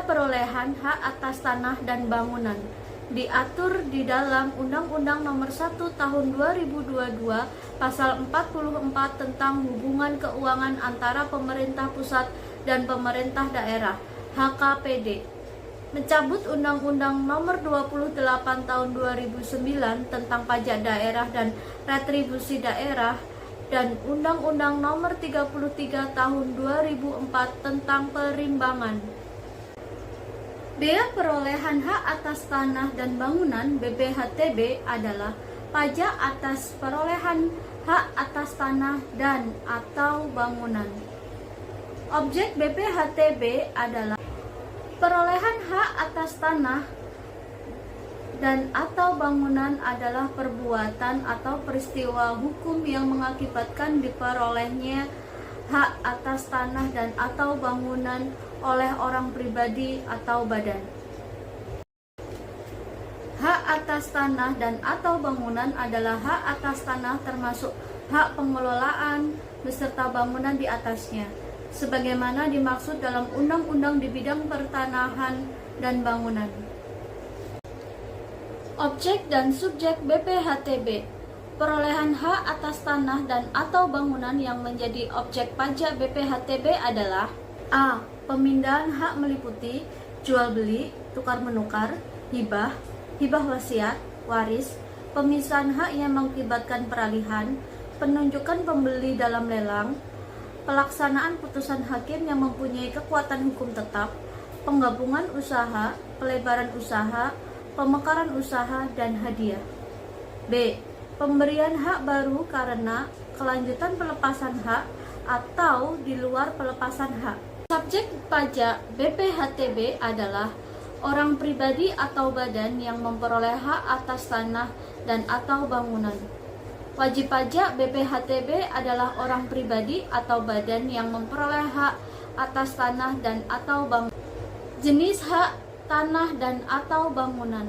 perolehan hak atas tanah dan bangunan diatur di dalam Undang-Undang Nomor 1 Tahun 2022 Pasal 44 tentang hubungan keuangan antara pemerintah pusat dan pemerintah daerah (HKPD), mencabut Undang-Undang Nomor 28 Tahun 2009 tentang pajak daerah dan retribusi daerah, dan Undang-Undang Nomor 33 Tahun 2004 tentang perimbangan. Bea perolehan hak atas tanah dan bangunan (BPHTB) adalah pajak atas perolehan hak atas tanah dan atau bangunan. Objek BPHTB adalah perolehan hak atas tanah dan atau bangunan adalah perbuatan atau peristiwa hukum yang mengakibatkan diperolehnya hak atas tanah dan atau bangunan oleh orang pribadi atau badan. Hak atas tanah dan atau bangunan adalah hak atas tanah termasuk hak pengelolaan beserta bangunan di atasnya, sebagaimana dimaksud dalam undang-undang di bidang pertanahan dan bangunan. Objek dan subjek BPHTB. Perolehan hak atas tanah dan atau bangunan yang menjadi objek pajak BPHTB adalah: A. Pemindahan hak meliputi jual beli, tukar menukar, hibah, hibah wasiat, waris, pemisahan hak yang mengakibatkan peralihan, penunjukan pembeli dalam lelang, pelaksanaan putusan hakim yang mempunyai kekuatan hukum tetap, penggabungan usaha, pelebaran usaha, pemekaran usaha, dan hadiah. B. Pemberian hak baru karena kelanjutan pelepasan hak atau di luar pelepasan hak. Subjek pajak BPHTB adalah orang pribadi atau badan yang memperoleh hak atas tanah dan atau bangunan. Wajib pajak BPHTB adalah orang pribadi atau badan yang memperoleh hak atas tanah dan atau bangunan. Jenis hak tanah dan atau bangunan.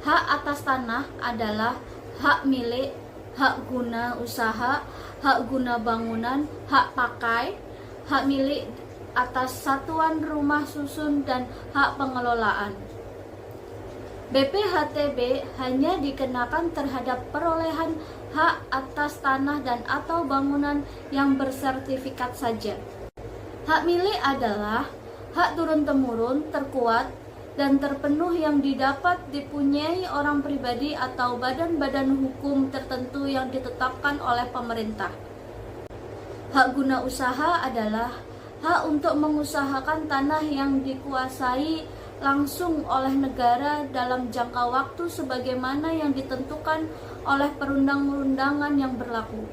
Hak atas tanah adalah hak milik, hak guna usaha, hak guna bangunan, hak pakai, hak milik atas satuan rumah susun, dan hak pengelolaan. BPHTB hanya dikenakan terhadap perolehan hak atas tanah dan atau bangunan yang bersertifikat saja. Hak milik adalah hak turun-temurun, terkuat, dan terpenuh yang didapat dipunyai orang pribadi atau badan-badan hukum tertentu yang ditetapkan oleh pemerintah. Hak guna usaha adalah hak untuk mengusahakan tanah yang dikuasai langsung oleh negara dalam jangka waktu sebagaimana yang ditentukan oleh perundang-undangan yang berlaku.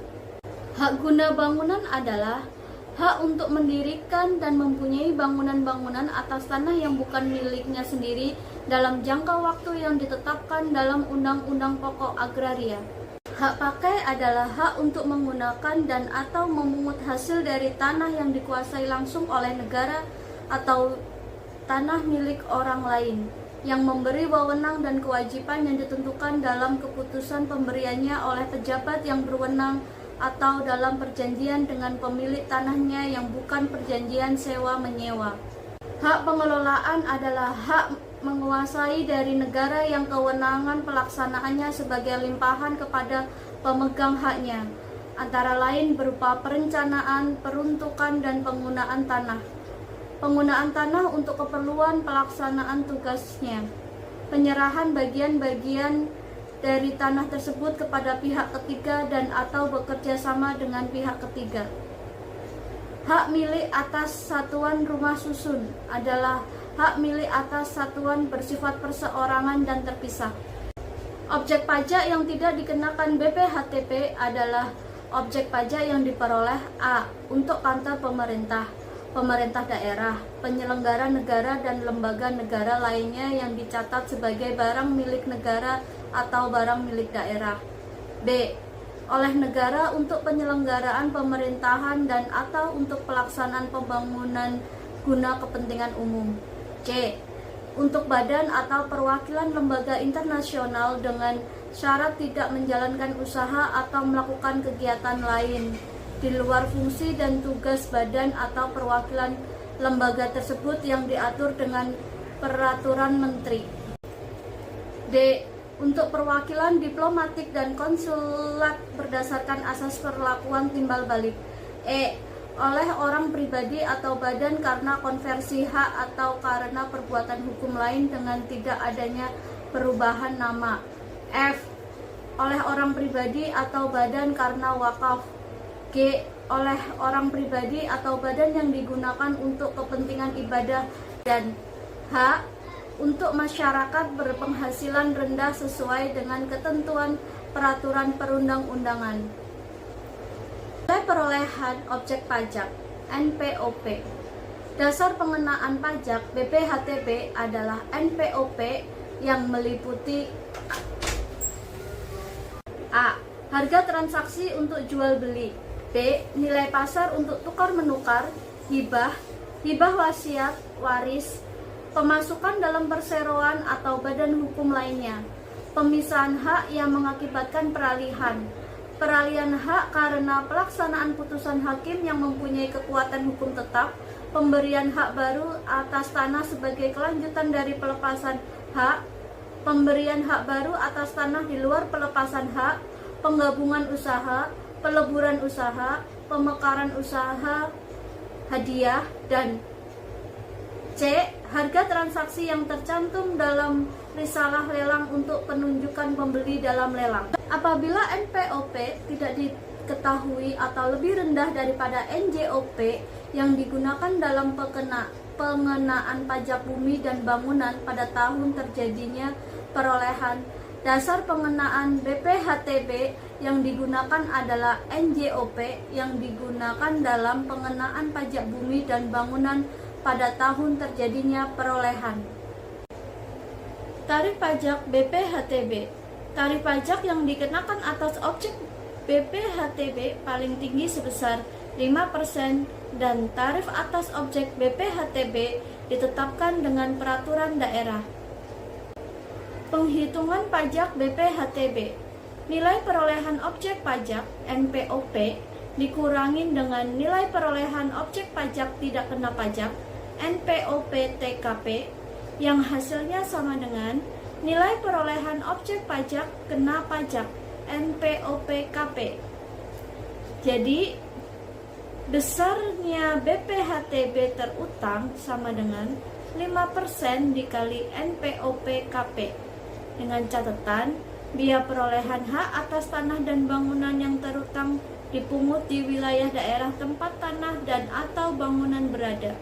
Hak guna bangunan adalah hak untuk mendirikan dan mempunyai bangunan-bangunan atas tanah yang bukan miliknya sendiri dalam jangka waktu yang ditetapkan dalam Undang-Undang Pokok Agraria. Hak pakai adalah hak untuk menggunakan dan atau memungut hasil dari tanah yang dikuasai langsung oleh negara atau tanah milik orang lain, yang memberi wewenang dan kewajiban yang ditentukan dalam keputusan pemberiannya oleh pejabat yang berwenang atau dalam perjanjian dengan pemilik tanahnya yang bukan perjanjian sewa-menyewa. Hak pengelolaan adalah hak menguasai dari negara yang kewenangan pelaksanaannya sebagai limpahan kepada pemegang haknya, antara lain berupa perencanaan, peruntukan, dan penggunaan tanah. Penggunaan tanah untuk keperluan pelaksanaan tugasnya. Penyerahan bagian-bagian dari tanah tersebut kepada pihak ketiga dan atau bekerja sama dengan pihak ketiga. Hak milik atas satuan rumah susun adalah hak milik atas satuan bersifat perseorangan dan terpisah. Objek pajak yang tidak dikenakan BPHTB adalah objek pajak yang diperoleh: A. Untuk kantor pemerintah, pemerintah daerah, penyelenggara negara, dan lembaga negara lainnya yang dicatat sebagai barang milik negara atau barang milik daerah. B. Oleh negara untuk penyelenggaraan pemerintahan dan atau untuk pelaksanaan pembangunan guna kepentingan umum. C. Untuk badan atau perwakilan lembaga internasional dengan syarat tidak menjalankan usaha atau melakukan kegiatan lain di luar fungsi dan tugas badan atau perwakilan lembaga tersebut yang diatur dengan peraturan menteri. D. Untuk perwakilan diplomatik dan konsulat berdasarkan asas perlakuan timbal balik. E. Oleh orang pribadi atau badan karena konversi hak atau karena perbuatan hukum lain dengan tidak adanya perubahan nama. F. Oleh orang pribadi atau badan karena wakaf. G. Oleh orang pribadi atau badan yang digunakan untuk kepentingan ibadah. Dan H. Untuk masyarakat berpenghasilan rendah sesuai dengan ketentuan peraturan perundang-undangan. Nilai perolehan objek pajak (NPOP). Dasar pengenaan pajak BPHTB adalah NPOP yang meliputi A. Harga transaksi untuk jual beli. B. Nilai pasar untuk tukar menukar, hibah wasiat, waris, pemasukan dalam perseroan atau badan hukum lainnya, pemisahan hak yang mengakibatkan peralihan hak karena pelaksanaan putusan hakim yang mempunyai kekuatan hukum tetap, pemberian hak baru atas tanah sebagai kelanjutan dari pelepasan hak, pemberian hak baru atas tanah di luar pelepasan hak, penggabungan usaha, peleburan usaha, pemekaran usaha, hadiah, dan C. Harga transaksi yang tercantum dalam risalah lelang untuk penunjukan pembeli dalam lelang. Apabila NPOP tidak diketahui atau lebih rendah daripada NJOP yang digunakan dalam pengenaan pajak bumi dan bangunan pada tahun terjadinya perolehan, dasar pengenaan BPHTB yang digunakan adalah NJOP yang digunakan dalam pengenaan pajak bumi dan bangunan pada tahun terjadinya perolehan. Tarif pajak BPHTB. Tarif pajak yang dikenakan atas objek BPHTB paling tinggi sebesar 5% dan tarif atas objek BPHTB ditetapkan dengan peraturan daerah. Penghitungan pajak BPHTB. Nilai perolehan objek pajak NPOP dikurangin dengan nilai perolehan objek pajak tidak kena pajak NPOP TKP yang hasilnya sama dengan nilai perolehan objek pajak kena pajak NPOP KP. Jadi besarnya BPHTB terutang sama dengan 5% dikali NPOP KP, dengan catatan biaya perolehan hak atas tanah dan bangunan yang terutang dipungut di wilayah daerah tempat tanah dan atau bangunan berada.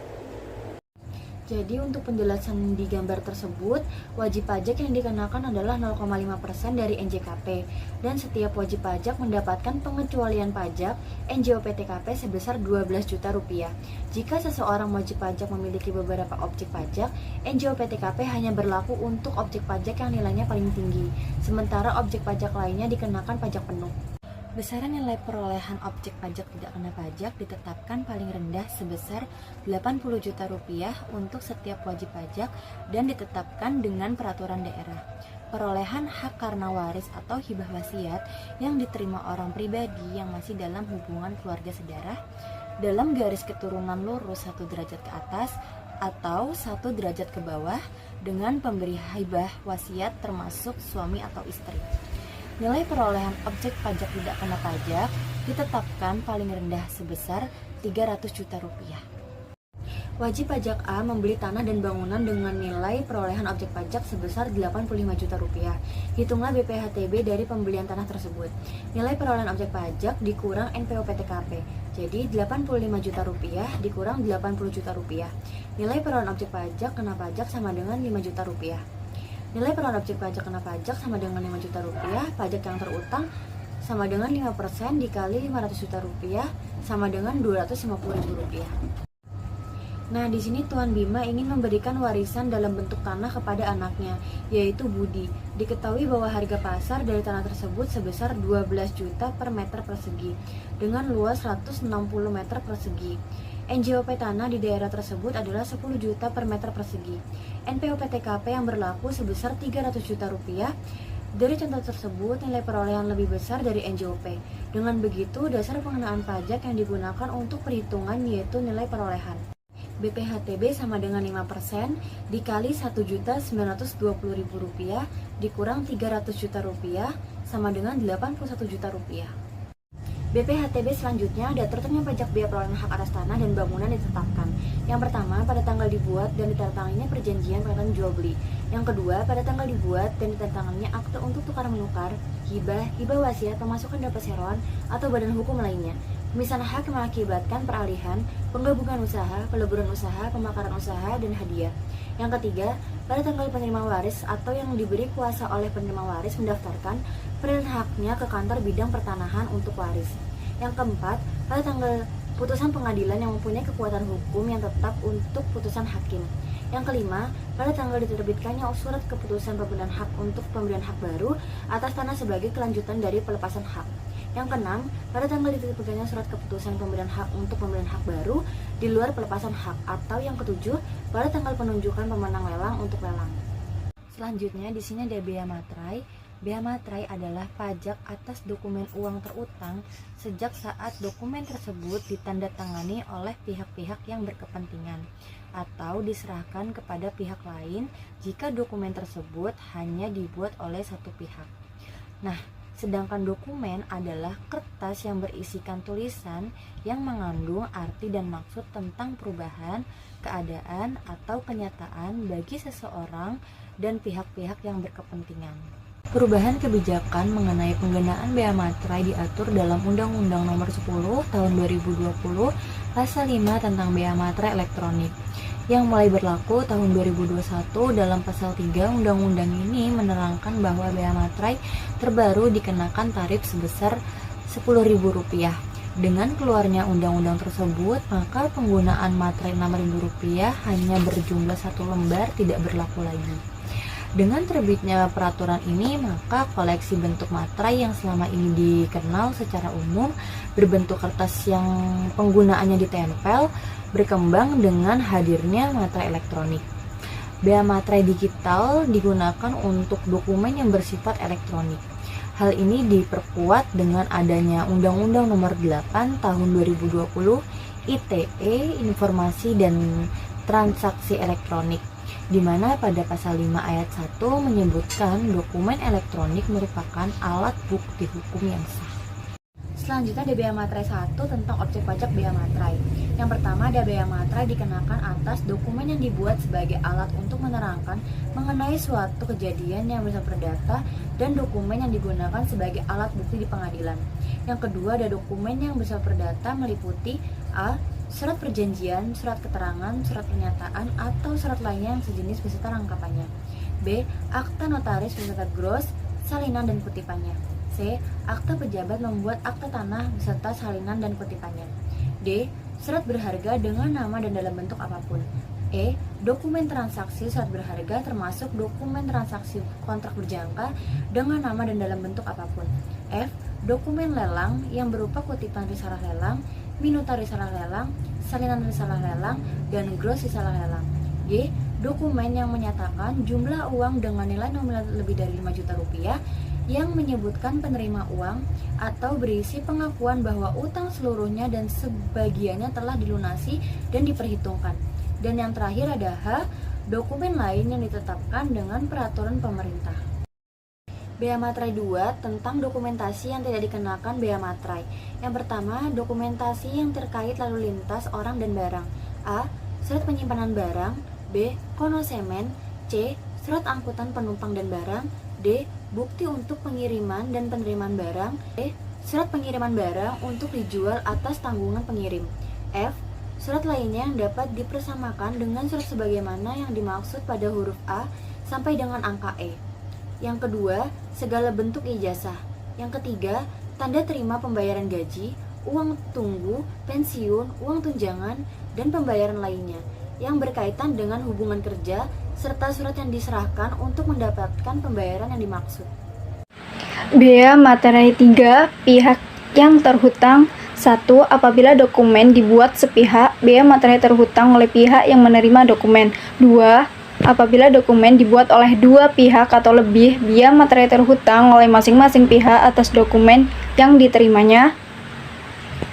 Jadi untuk penjelasan di gambar tersebut, wajib pajak yang dikenakan adalah 0,5% dari NJKP, dan setiap wajib pajak mendapatkan pengecualian pajak NJOP TKP sebesar 12 juta rupiah. Jika seseorang wajib pajak memiliki beberapa objek pajak, NJOP TKP hanya berlaku untuk objek pajak yang nilainya paling tinggi, sementara objek pajak lainnya dikenakan pajak penuh. Besaran nilai perolehan objek pajak tidak kena pajak ditetapkan paling rendah sebesar 80 juta rupiah untuk setiap wajib pajak dan ditetapkan dengan peraturan daerah. Perolehan hak karena waris atau hibah wasiat yang diterima orang pribadi yang masih dalam hubungan keluarga sedarah dalam garis keturunan lurus 1 derajat ke atas atau 1 derajat ke bawah dengan pemberi hibah wasiat termasuk suami atau istri. Nilai perolehan objek pajak tidak kena pajak ditetapkan paling rendah sebesar 300 juta rupiah. Wajib pajak A membeli tanah dan bangunan dengan nilai perolehan objek pajak sebesar 85 juta rupiah. Hitunglah BPHTB dari pembelian tanah tersebut. Nilai perolehan objek pajak dikurang NPOP TKP. Jadi 85 juta rupiah dikurang 80 juta rupiah. Nilai perolehan objek pajak kena pajak sama dengan 5 juta rupiah. Nilai perolehan objek pajak kena pajak sama dengan 5 juta rupiah, pajak yang terutang sama dengan 5% dikali 500 juta rupiah sama dengan 250 ribu rupiah. Nah, di sini Tuan Bima ingin memberikan warisan dalam bentuk tanah kepada anaknya, yaitu Budi. Diketahui bahwa harga pasar dari tanah tersebut sebesar 12 juta per meter persegi, dengan luas 160 meter persegi. NJOP tanah di daerah tersebut adalah 10 juta per meter persegi. NPOP TKP yang berlaku sebesar 300 juta rupiah. Dari contoh tersebut, nilai perolehan lebih besar dari NJOP. Dengan begitu, dasar pengenaan pajak yang digunakan untuk perhitungan yaitu nilai perolehan. BPHTB sama dengan 5% dikali Rp1.920.000 dikurang Rp300.000.000 sama dengan Rp81.000.000. BPHTB selanjutnya ada tertibnya pajak biaya perolehan hak atas tanah dan bangunan ditetapkan. Yang pertama, pada tanggal dibuat dan ditandatanganinya perjanjian pernyataan jual beli. Yang kedua, pada tanggal dibuat dan ditandatanganinya akte untuk tukar menukar, hibah wasiat, pemasukan dan perseroan atau badan hukum lainnya. Pemisahan hak yang mengakibatkan peralihan, penggabungan usaha, peleburan usaha, pemakaran usaha, dan hadiah. Yang ketiga, pada tanggal penerima waris atau yang diberi kuasa oleh penerima waris mendaftarkan peralihan haknya ke kantor bidang pertanahan untuk waris. Yang keempat, pada tanggal putusan pengadilan yang mempunyai kekuatan hukum yang tetap untuk putusan hakim. Yang kelima, pada tanggal diterbitkannya surat keputusan pemberian hak untuk pemberian hak baru atas tanah sebagai kelanjutan dari pelepasan hak. Yang keenam, pada tanggal diterbitkannya surat keputusan pemberian hak untuk pemberian hak baru di luar pelepasan hak. Atau yang ketujuh, pada tanggal penunjukan pemenang lelang untuk lelang. Selanjutnya di sini ada bea materai. Bea materai adalah pajak atas dokumen uang terutang sejak saat dokumen tersebut ditandatangani oleh pihak-pihak yang berkepentingan atau diserahkan kepada pihak lain jika dokumen tersebut hanya dibuat oleh satu pihak. Nah, sedangkan dokumen adalah kertas yang berisikan tulisan yang mengandung arti dan maksud tentang perubahan, keadaan, atau kenyataan bagi seseorang dan pihak-pihak yang berkepentingan. Perubahan kebijakan mengenai penggunaan bea materai diatur dalam Undang-Undang Nomor 10 Tahun 2020 Pasal 5 tentang bea materai elektronik yang mulai berlaku tahun 2021. Dalam pasal 3 undang-undang ini menerangkan bahwa bea materai terbaru dikenakan tarif sebesar Rp10.000. Dengan keluarnya undang-undang tersebut, maka penggunaan materai Rp6.000 hanya berjumlah 1 lembar tidak berlaku lagi. Dengan terbitnya peraturan ini, maka koleksi bentuk materai yang selama ini dikenal secara umum berbentuk kertas yang penggunaannya ditempel berkembang dengan hadirnya materai elektronik. Bea materai digital digunakan untuk dokumen yang bersifat elektronik. Hal ini diperkuat dengan adanya Undang-Undang Nomor 8 Tahun 2020 ITE Informasi dan Transaksi Elektronik, di mana pada pasal 5 ayat 1 menyebutkan dokumen elektronik merupakan alat bukti hukum yang sah. Selanjutnya ada bea materai 1 tentang objek pajak bea materai. Yang pertama ada bea materai dikenakan atas dokumen yang dibuat sebagai alat untuk menerangkan mengenai suatu kejadian yang bisa berdata dan dokumen yang digunakan sebagai alat bukti di pengadilan. Yang kedua ada dokumen yang bisa berdata meliputi A. Surat perjanjian, surat keterangan, surat pernyataan, atau surat lainnya yang sejenis beserta rangkapannya. B. Akta notaris beserta gros, salinan dan kutipannya. C. Akta pejabat membuat akta tanah beserta salinan dan kutipannya. D. Surat berharga dengan nama dan dalam bentuk apapun. E. Dokumen transaksi surat berharga termasuk dokumen transaksi kontrak berjangka dengan nama dan dalam bentuk apapun. F. Dokumen lelang yang berupa kutipan risalah lelang, minuta risalah lelang, salinan risalah lelang, dan gros risalah lelang. G. Dokumen yang menyatakan jumlah uang dengan nilai nominal lebih dari Rp5 juta yang menyebutkan penerima uang atau berisi pengakuan bahwa utang seluruhnya dan sebagiannya telah dilunasi dan diperhitungkan. Dan yang terakhir ada H. Dokumen lain yang ditetapkan dengan peraturan pemerintah. Bea materai 2 tentang dokumentasi yang tidak dikenakan bea materai. Yang pertama, dokumentasi yang terkait lalu lintas orang dan barang. A. Surat penyimpanan barang. B. Konosemen. C. Surat angkutan penumpang dan barang. D. Bukti untuk pengiriman dan penerimaan barang. E. Surat pengiriman barang untuk dijual atas tanggungan pengirim. F. Surat lainnya yang dapat dipersamakan dengan surat sebagaimana yang dimaksud pada huruf A sampai dengan angka E. Yang kedua, segala bentuk ijazah. Yang ketiga, tanda terima pembayaran gaji, uang tunggu, pensiun, uang tunjangan, dan pembayaran lainnya yang berkaitan dengan hubungan kerja, serta surat yang diserahkan untuk mendapatkan pembayaran yang dimaksud. Bea materai 3 pihak yang terhutang. 1. Apabila dokumen dibuat sepihak, bea materai terhutang oleh pihak yang menerima dokumen. 2. Apabila dokumen dibuat oleh 2 pihak atau lebih, bea materai terhutang oleh masing-masing pihak atas dokumen yang diterimanya.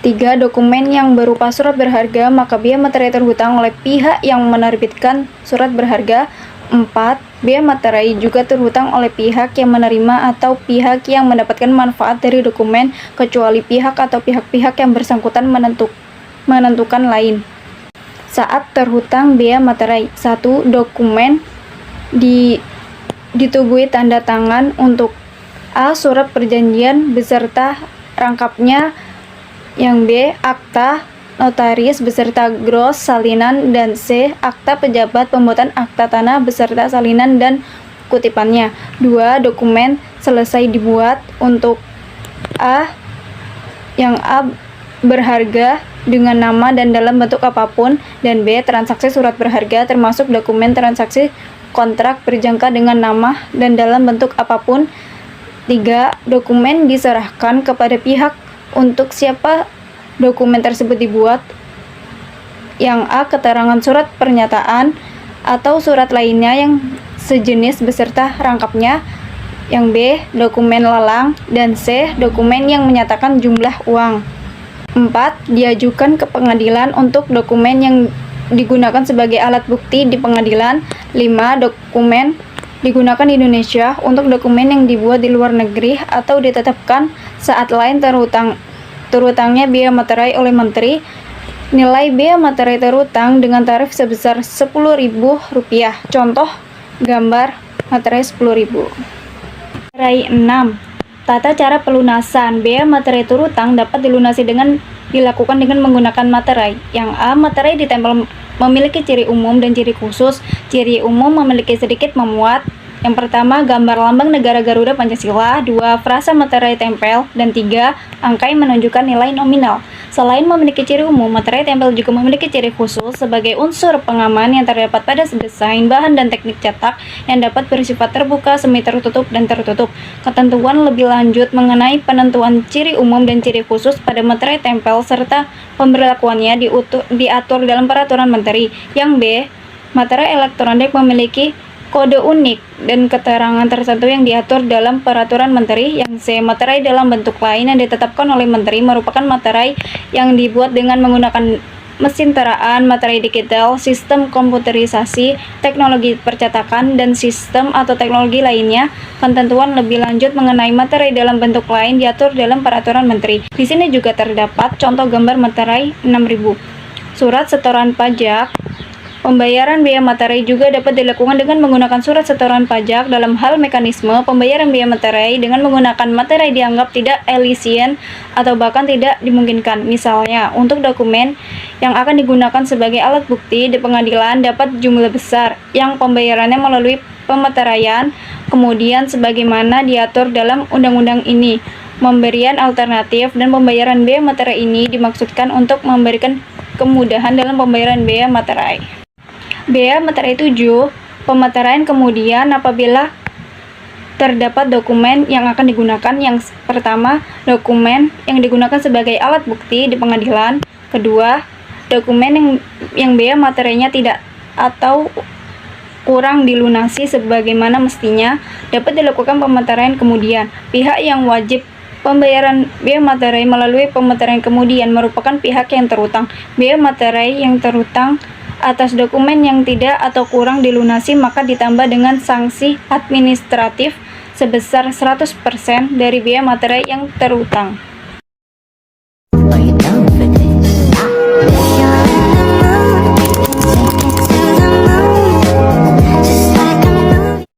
3. Dokumen yang berupa surat berharga, maka biaya materai terhutang oleh pihak yang menerbitkan surat berharga. 4. Biaya materai juga terhutang oleh pihak yang menerima atau pihak yang mendapatkan manfaat dari dokumen, kecuali pihak atau pihak-pihak yang bersangkutan menentukan lain. Saat terhutang biaya materai: 1. Dokumen ditubuhi tanda tangan untuk A. Surat perjanjian beserta rangkapnya. Yang B. Akta notaris beserta gros salinan, dan C. Akta pejabat pembuatan akta tanah beserta salinan dan kutipannya. 2. Dokumen selesai dibuat untuk A. Yang A berharga dengan nama dan dalam bentuk apapun, dan B. Transaksi surat berharga termasuk dokumen transaksi kontrak berjangka dengan nama dan dalam bentuk apapun. 3. Dokumen diserahkan kepada pihak untuk siapa dokumen tersebut dibuat. Yang A. Keterangan surat pernyataan atau surat lainnya yang sejenis beserta rangkapnya. Yang B. Dokumen lelang, dan C. Dokumen yang menyatakan jumlah uang. 4. Diajukan ke pengadilan untuk dokumen yang digunakan sebagai alat bukti di pengadilan. 5. Dokumen digunakan di Indonesia untuk dokumen yang dibuat di luar negeri atau ditetapkan saat lain terhutangnya biaya materai oleh menteri. Nilai biaya materai terhutang dengan tarif sebesar Rp10.000. Contoh gambar materai Rp10.000. Materai 6. Tata cara pelunasan biaya materai terhutang dapat dilakukan dengan menggunakan materai. Yang A. Materai ditempel memiliki ciri umum dan ciri khusus. Ciri umum memiliki sedikit memuat. Yang pertama, gambar lambang negara Garuda Pancasila. 2. Frasa materai tempel. Dan 3. Angka yang menunjukkan nilai nominal. Selain memiliki ciri umum, materai tempel juga memiliki ciri khusus sebagai unsur pengaman yang terdapat pada desain, bahan, dan teknik cetak yang dapat bersifat terbuka, semi tertutup, dan tertutup. Ketentuan lebih lanjut mengenai penentuan ciri umum dan ciri khusus pada materai tempel serta pemberlakuannya diatur dalam peraturan menteri. Yang B. Materai elektronik memiliki kode unik dan keterangan tertentu yang diatur dalam peraturan menteri. Yang C. Materai dalam bentuk lain yang ditetapkan oleh menteri merupakan materai yang dibuat dengan menggunakan mesin teraan, materai digital, sistem komputerisasi, teknologi percetakan, dan sistem atau teknologi lainnya. Ketentuan lebih lanjut mengenai materai dalam bentuk lain diatur dalam peraturan menteri. Di sini juga terdapat contoh gambar materai 6.000. Surat setoran pajak. Pembayaran biaya materai juga dapat dilakukan dengan menggunakan surat setoran pajak. Dalam hal mekanisme pembayaran biaya materai dengan menggunakan materai dianggap tidak efisien atau bahkan tidak dimungkinkan. Misalnya, untuk dokumen yang akan digunakan sebagai alat bukti di pengadilan dapat jumlah besar yang pembayarannya melalui pemateraian, kemudian sebagaimana diatur dalam undang-undang ini. Pemberian alternatif dan pembayaran biaya materai ini dimaksudkan untuk memberikan kemudahan dalam pembayaran biaya materai. Biaya materai 7. Pemateraian kemudian apabila terdapat dokumen yang akan digunakan. Yang pertama, dokumen yang digunakan sebagai alat bukti di pengadilan. Kedua, dokumen yang biaya materainya tidak atau kurang dilunasi sebagaimana mestinya. Dapat dilakukan pemateraian kemudian. Pihak yang wajib pembayaran biaya materai melalui pemateraian kemudian merupakan pihak yang terhutang. Biaya materai yang terhutang atas dokumen yang tidak atau kurang dilunasi maka ditambah dengan sanksi administratif sebesar 100% dari biaya materai yang terhutang.